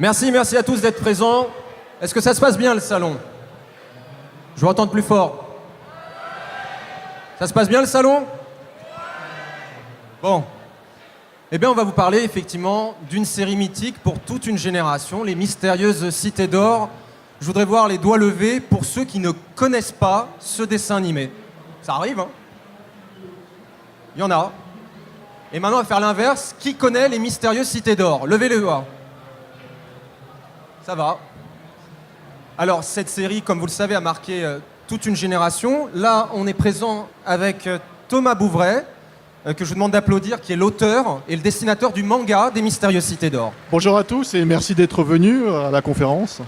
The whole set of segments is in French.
Merci à tous d'être présents. Est-ce que ça se passe bien le salon? Je veux entendre plus fort. Ça se passe bien le salon? Bon. Eh bien, on va vous parler effectivement d'une série mythique pour toute une génération, les mystérieuses Cités d'Or. Je voudrais voir les doigts levés pour ceux qui ne connaissent pas ce dessin animé. Ça arrive, hein? Il y en a. Et maintenant, on va faire l'inverse. Qui connaît les mystérieuses Cités d'Or? Levez les doigts. Ça va. Alors, cette série, comme vous le savez, a marqué toute une génération. Là, on est présent avec Thomas Bouvray, que je vous demande d'applaudir, qui est l'auteur et le dessinateur du manga des Mystérieuses Cités d'Or. Bonjour à tous et merci d'être venus à la conférence.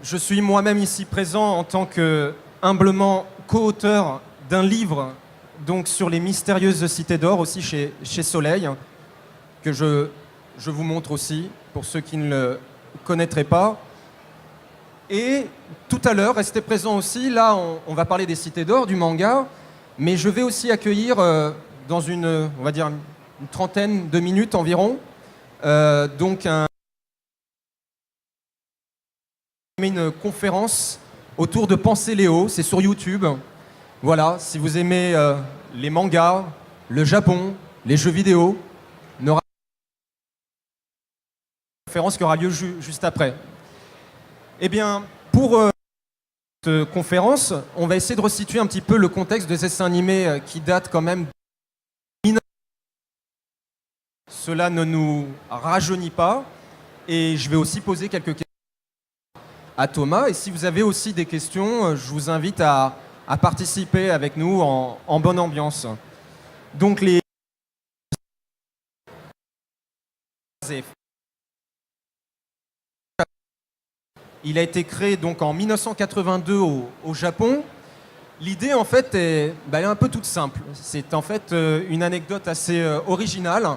Je suis moi-même ici présent en tant que, humblement, co-auteur d'un livre donc, sur les Mystérieuses Cités d'Or, aussi chez Soleil, que je vous montre aussi, pour ceux qui ne le connaîtraient pas. Et tout à l'heure, restez présents aussi, là on va parler des Cités d'Or, du manga, mais je vais aussi accueillir dans on va dire une trentaine de minutes environ, donc une conférence autour de Pensez Léo, c'est sur YouTube. Voilà, si vous aimez les mangas, le Japon, les jeux vidéo, conférence qui aura lieu juste après. Eh bien, pour cette conférence, on va essayer de resituer un petit peu le contexte de ces dessins animés qui datent quand même. Cela ne nous rajeunit pas. Et je vais aussi poser quelques questions à Thomas. Et si vous avez aussi des questions, je vous invite à participer avec nous en bonne ambiance. Donc il a été créé donc en 1982 au Japon. L'idée en fait est un peu toute simple. C'est en fait une anecdote assez originale.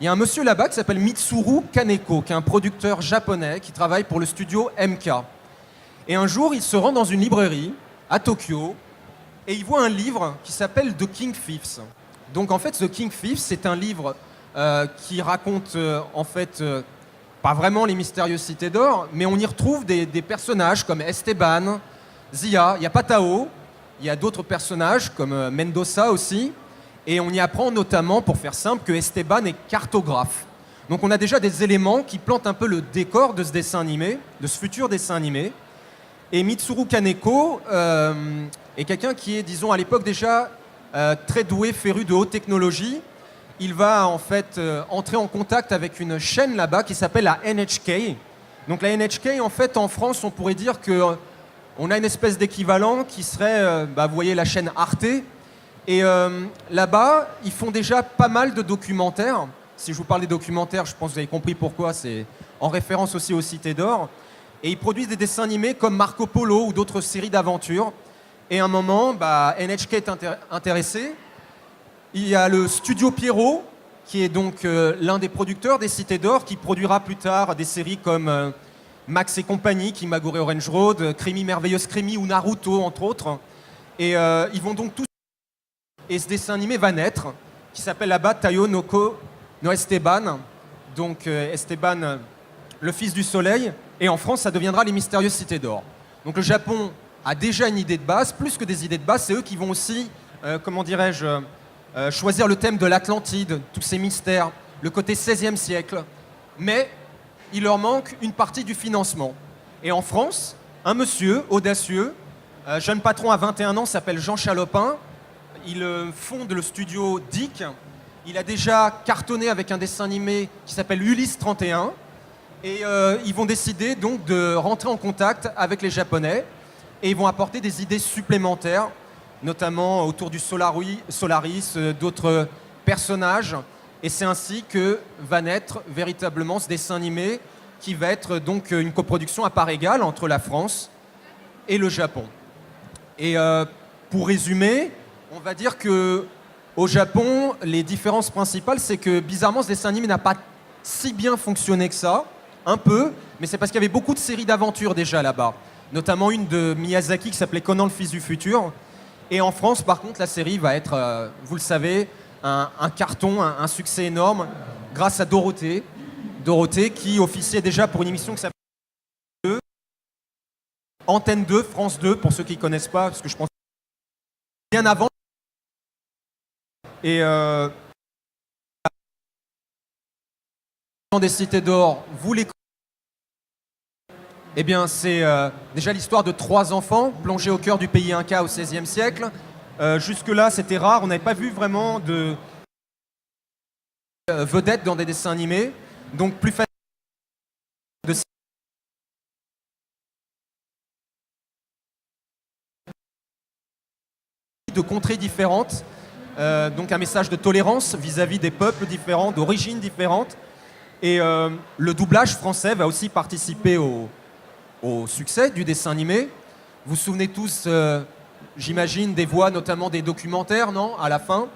Il y a un monsieur là-bas qui s'appelle Mitsuru Kaneko, qui est un producteur japonais qui travaille pour le studio MK. Et un jour, il se rend dans une librairie à Tokyo et il voit un livre qui s'appelle The King Thieves. Donc en fait, The King Thieves, c'est un livre qui raconte en fait pas vraiment les mystérieuses cités d'or, mais on y retrouve des personnages comme Esteban, Zia, il y a Patao, il y a d'autres personnages comme Mendoza aussi, et on y apprend notamment, pour faire simple, que Esteban est cartographe. Donc on a déjà des éléments qui plantent un peu le décor de ce dessin animé, de ce futur dessin animé. Et Mitsuru Kaneko est quelqu'un qui est, disons, à l'époque déjà très doué, féru de haute technologie. Il va en fait entrer en contact avec une chaîne là-bas qui s'appelle la NHK. Donc la NHK, en fait, en France, on pourrait dire qu'on a une espèce d'équivalent qui serait, vous voyez, la chaîne Arte. Et là-bas, ils font déjà pas mal de documentaires. Si je vous parle des documentaires, je pense que vous avez compris pourquoi. C'est en référence aussi aux Cités d'Or. Et ils produisent des dessins animés comme Marco Polo ou d'autres séries d'aventures. Et à un moment, NHK est intéressé. Il y a le studio Pierrot, qui est donc l'un des producteurs des Cités d'Or, qui produira plus tard des séries comme Max et compagnie, Kimagure Orange Road, Crémy Merveilleuse Crémy ou Naruto, entre autres. Et ils vont donc tous... Et ce dessin animé va naître, qui s'appelle là-bas Tayo no Esteban. Donc Esteban, le fils du soleil. Et en France, ça deviendra les Mystérieuses Cités d'Or. Donc le Japon a déjà une idée de base. Plus que des idées de base, c'est eux qui vont aussi, choisir le thème de l'Atlantide, tous ces mystères, le côté 16e siècle. Mais il leur manque une partie du financement. Et en France, un monsieur audacieux, jeune patron à 21 ans, s'appelle Jean Chalopin. Il fonde le studio DIC. Il a déjà cartonné avec un dessin animé qui s'appelle Ulysse 31. Et ils vont décider donc de rentrer en contact avec les Japonais. Et ils vont apporter des idées supplémentaires, notamment autour du Solaris, d'autres personnages. Et c'est ainsi que va naître véritablement ce dessin animé qui va être donc une coproduction à part égale entre la France et le Japon. Et pour résumer, on va dire qu'au Japon, les différences principales, c'est que bizarrement, ce dessin animé n'a pas si bien fonctionné que ça, un peu, mais c'est parce qu'il y avait beaucoup de séries d'aventures déjà là-bas, notamment une de Miyazaki qui s'appelait Conan le fils du futur. Et en France, par contre, la série va être, vous le savez, un carton, un succès énorme, grâce à Dorothée. Dorothée, qui officiait déjà pour une émission qui s'appelle Antenne 2, France 2, pour ceux qui ne connaissent pas, parce que je pense bien avant. Et des Cités d'Or, vous les connaissez. Eh bien, c'est déjà l'histoire de 3 enfants plongés au cœur du pays Inca au XVIe siècle. Jusque-là, c'était rare, on n'avait pas vu vraiment de vedettes dans des dessins animés, donc plus facile de contrées différentes, donc un message de tolérance vis-à-vis des peuples différents, d'origines différentes. Et le doublage français va aussi participer au succès du dessin animé. Vous vous souvenez tous, j'imagine, des voix, notamment des documentaires, non, à la fin.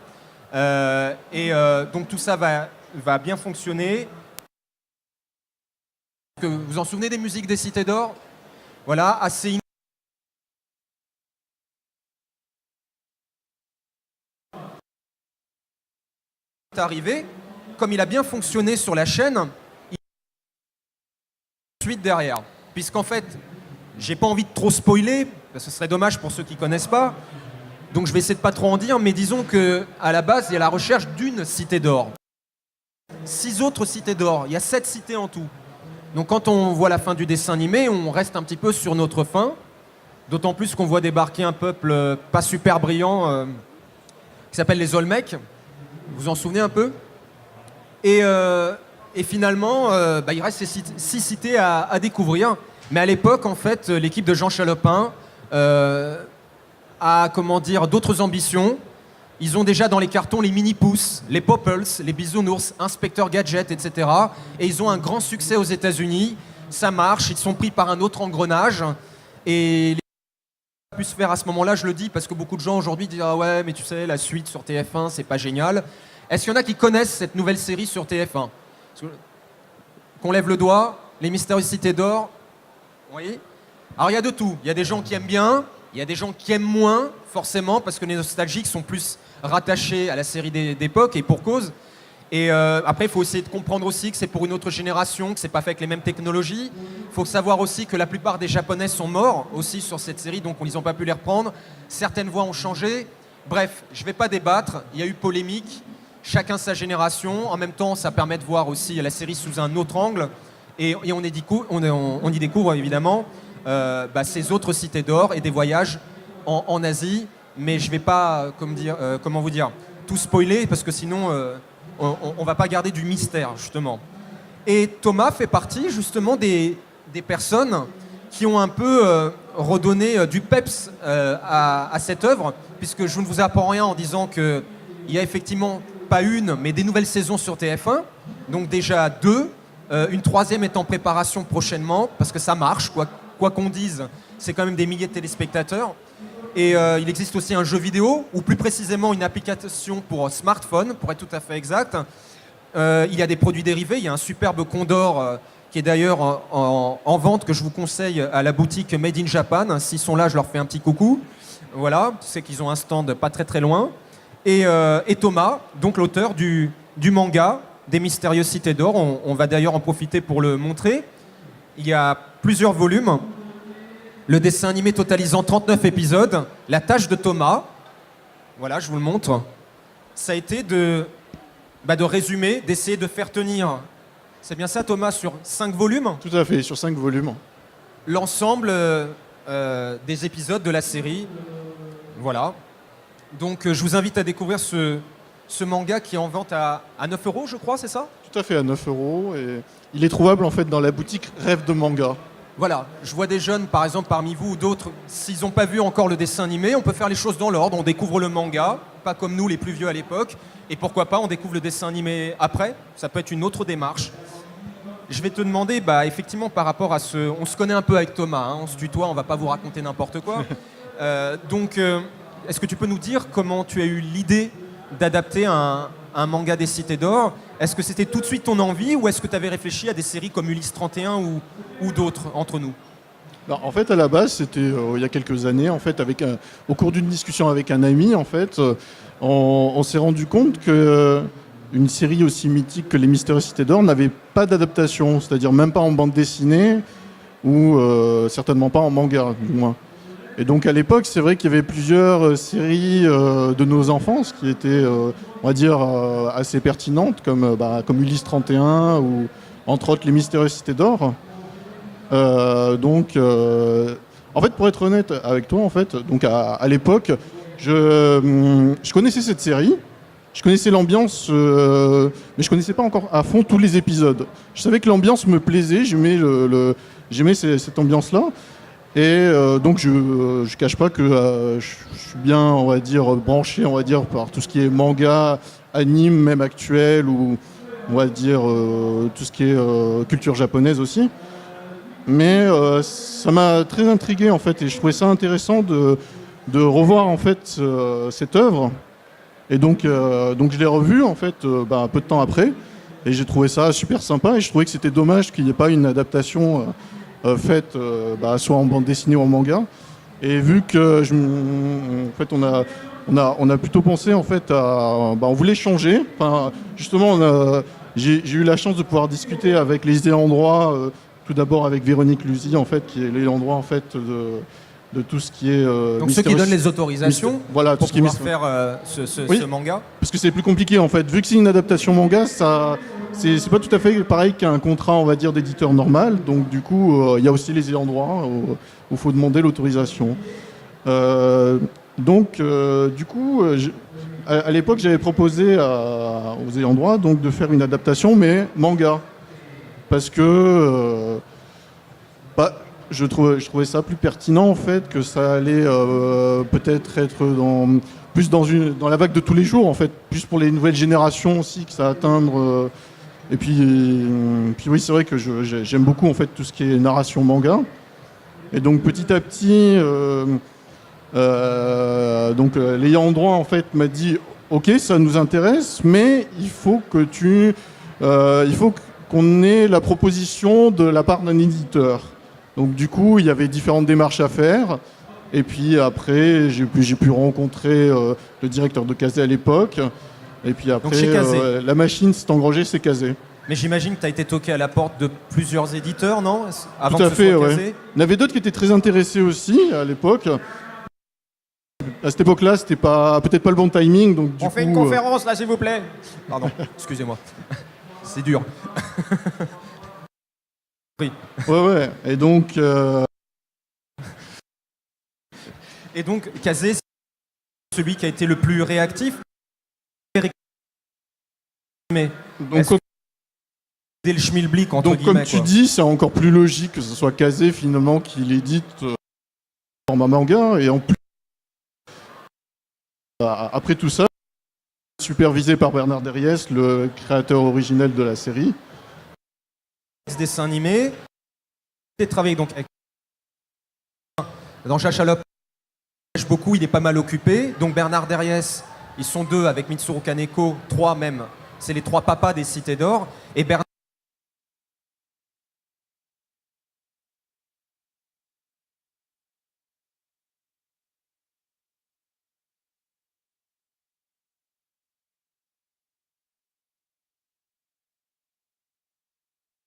Donc tout ça va bien fonctionner. Vous vous en souvenez des musiques des Cités d'Or? Voilà, assez arrivé, comme il a bien fonctionné sur la chaîne, il y a une suite derrière. Puisqu'en fait, j'ai pas envie de trop spoiler, parce que ce serait dommage pour ceux qui connaissent pas. Donc je vais essayer de pas trop en dire, mais disons que à la base, il y a la recherche d'une cité d'or. 6 autres cités d'or, il y a 7 cités en tout. Donc quand on voit la fin du dessin animé, on reste un petit peu sur notre fin. D'autant plus qu'on voit débarquer un peuple pas super brillant qui s'appelle les Olmecs. Vous vous en souvenez un peu? Et finalement, il reste ces 6 cités à découvrir. Mais à l'époque, en fait, l'équipe de Jean Chalopin a, d'autres ambitions. Ils ont déjà dans les cartons les Mini-Pouces, les Popples, les Bisounours, Inspecteur Gadget, etc. Et ils ont un grand succès aux États-Unis. Ça marche, ils sont pris par un autre engrenage. Et pu se faire à ce moment-là, je le dis parce que beaucoup de gens aujourd'hui disent ah ouais mais tu sais la suite sur TF1 c'est pas génial. Est-ce qu'il y en a qui connaissent cette nouvelle série sur TF1? Qu'on lève le doigt, les Mystérieuses Cités d'Or. Oui. Alors il y a de tout. Il y a des gens qui aiment bien, il y a des gens qui aiment moins forcément parce que les nostalgiques sont plus rattachés à la série d'époque et pour cause. Et après, il faut essayer de comprendre aussi que c'est pour une autre génération, que c'est pas fait avec les mêmes technologies. Il faut savoir aussi que la plupart des Japonais sont morts aussi sur cette série, donc ils n'ont pas pu les reprendre. Certaines voix ont changé. Bref, je ne vais pas débattre. Il y a eu polémique. Chacun sa génération. En même temps, ça permet de voir aussi la série sous un autre angle. Et on y découvre évidemment ces autres cités d'or et des voyages en Asie. Mais je ne vais pas, comment vous dire, tout spoiler parce que sinon... on ne va pas garder du mystère, justement. Et Thomas fait partie, justement, des personnes qui ont un peu redonné du peps à cette œuvre, puisque je ne vous apprends rien en disant qu'il n'y a effectivement pas une, mais des nouvelles saisons sur TF1, donc déjà 2, une 3e est en préparation prochainement, parce que ça marche, quoi qu'on dise, c'est quand même des milliers de téléspectateurs. Et il existe aussi un jeu vidéo, ou plus précisément une application pour smartphone, pour être tout à fait exact. Il y a des produits dérivés, il y a un superbe Condor qui est d'ailleurs en vente, que je vous conseille à la boutique Made in Japan. S'ils sont là, je leur fais un petit coucou. Voilà, c'est qu'ils ont un stand pas très très loin. Et Thomas, donc l'auteur du manga des Mystérieuses Cités d'Or, on va d'ailleurs en profiter pour le montrer. Il y a plusieurs volumes. Le dessin animé totalisant 39 épisodes, La tâche de Thomas, voilà, je vous le montre, ça a été de résumer, d'essayer de faire tenir, c'est bien ça Thomas, sur 5 volumes? Tout à fait, sur 5 volumes. L'ensemble des épisodes de la série, voilà. Donc je vous invite à découvrir ce manga qui est en vente à 9 €, je crois, c'est ça? Tout à fait, à 9 €. Et il est trouvable en fait dans la boutique Rêve de Manga. Voilà, je vois des jeunes, par exemple, parmi vous ou d'autres, s'ils n'ont pas vu encore le dessin animé, on peut faire les choses dans l'ordre. On découvre le manga, pas comme nous, les plus vieux à l'époque. Et pourquoi pas, on découvre le dessin animé après. Ça peut être une autre démarche. Je vais te demander, effectivement, par rapport à ce... On se connaît un peu avec Thomas, hein, on se tutoie, on va pas vous raconter n'importe quoi. Est-ce que tu peux nous dire comment tu as eu l'idée d'adapter un manga des Cités d'Or? Est-ce que c'était tout de suite ton envie ou est-ce que tu avais réfléchi à des séries comme Ulysse 31 ou d'autres entre nous? En fait, à la base, c'était il y a quelques années, en fait, au cours d'une discussion avec un ami, en fait, on s'est rendu compte que une série aussi mythique que Les Mystérieuses Cités d'Or n'avait pas d'adaptation, c'est-à-dire même pas en bande dessinée ou certainement pas en manga, du moins. Et donc à l'époque, c'est vrai qu'il y avait plusieurs séries de nos enfances qui étaient, on va dire, assez pertinentes, comme Ulysse 31 ou entre autres Les Mystérieuses Cités d'Or. En fait, pour être honnête avec toi, en fait, donc à l'époque, je connaissais cette série, je connaissais l'ambiance, mais je connaissais pas encore à fond tous les épisodes. Je savais que l'ambiance me plaisait, j'aimais cette ambiance-là. Et donc je cache pas que je suis bien, on va dire, branché, on va dire, par tout ce qui est manga, anime, même actuel, ou on va dire tout ce qui est culture japonaise aussi. Mais ça m'a très intrigué en fait, et je trouvais ça intéressant de revoir en fait cette œuvre. Et donc je l'ai revue en fait un peu de temps après, et j'ai trouvé ça super sympa, et je trouvais que c'était dommage qu'il n'y ait pas une adaptation faite soit en bande dessinée ou en manga. Et vu que en fait on a plutôt pensé en fait on voulait changer. Enfin, justement j'ai eu la chance de pouvoir discuter avec les ayants droit, tout d'abord avec Véronique Luzy en fait, qui est l'ayant droit en fait de tout ce qui est donc ceux qui donnent les autorisations voilà, pour tout ce qui est faire oui, ce manga. Parce que c'est plus compliqué en fait, vu que c'est une adaptation manga, c'est pas tout à fait pareil qu'un contrat, on va dire, d'éditeur normal. Donc du coup, il y a aussi les ayants droit où il faut demander l'autorisation. Du coup, à l'époque, j'avais proposé aux ayants droit donc de faire une adaptation, mais manga, parce que je trouvais ça plus pertinent en fait, que ça allait peut-être être plus dans la vague de tous les jours en fait, plus pour les nouvelles générations aussi que ça atteindre. Et puis oui, c'est vrai que j'aime beaucoup en fait tout ce qui est narration manga. Et donc petit à petit, l'ayant droit en fait m'a dit ok, ça nous intéresse, mais il faut qu'on ait la proposition de la part d'un éditeur. Donc du coup, il y avait différentes démarches à faire. Et puis après, j'ai pu rencontrer le directeur de Kazé à l'époque. Et puis après, la machine s'est engorgée, c'est Kazé. Mais j'imagine que tu as été toqué à la porte de plusieurs éditeurs, non? Avant Tout à que ce fait, soit ouais. Kazé. Il y en avait d'autres qui étaient très intéressés aussi à l'époque. À cette époque-là, c'était peut-être pas le bon timing. Donc, On fait une conférence là, s'il vous plaît. Pardon, excusez-moi. C'est dur. Oui. Ouais. Et donc Kazé, c'est celui qui a été le plus réactif. Mais dès le schmilblick, entre donc guillemets. comme tu dis, c'est encore plus logique que ce soit Kazé finalement qui l'édite en format manga. Et en plus, après tout ça, supervisé par Bernard Derriès, le créateur originel de la série. Dessin animé. J'ai travaillé donc avec dans Chachalope. Beaucoup, il est pas mal occupé. Donc Bernard Derriès, ils sont deux avec Mitsuru Kaneko, trois même. C'est les trois papas des Cités d'Or. Et Bernard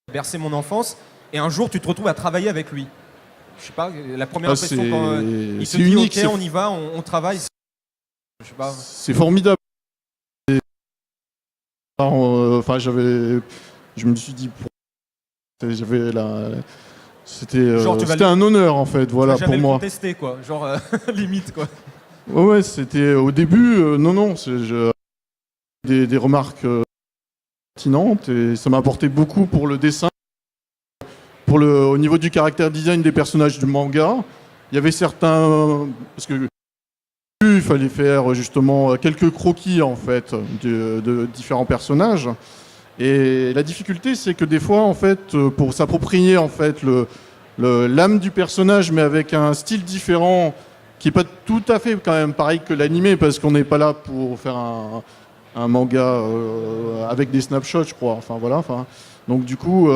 a bercé mon enfance. Et un jour, tu te retrouves à travailler avec lui. Je sais pas, la première impression quand il te dit unique, ok, on y va, on travaille. Je sais pas. C'est formidable. Enfin, je me suis dit, c'était un honneur en fait, voilà, tu vas jamais pour moi. le contester, quoi, genre limite quoi. Ouais, c'était au début, des remarques pertinentes, et ça m'a apporté beaucoup pour le dessin, au niveau du caractère design des personnages du manga. Il y avait certains, parce que il fallait faire justement quelques croquis en fait de différents personnages. Et la difficulté, c'est que des fois, en fait, pour s'approprier en fait l'âme du personnage, mais avec un style différent, qui est pas tout à fait quand même pareil que l'animé, parce qu'on n'est pas là pour faire un manga avec des snapshots, je crois. Enfin voilà. Donc du coup,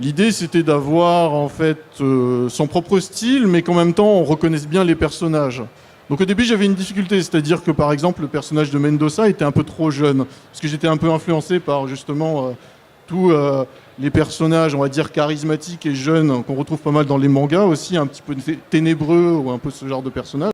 l'idée c'était d'avoir en fait son propre style, mais qu'en même temps on reconnaisse bien les personnages. Donc au début j'avais une difficulté, c'est-à-dire que par exemple le personnage de Mendoza était un peu trop jeune, parce que j'étais un peu influencé par justement tous les personnages, on va dire charismatiques et jeunes qu'on retrouve pas mal dans les mangas aussi, un petit peu ténébreux ou un peu ce genre de personnage.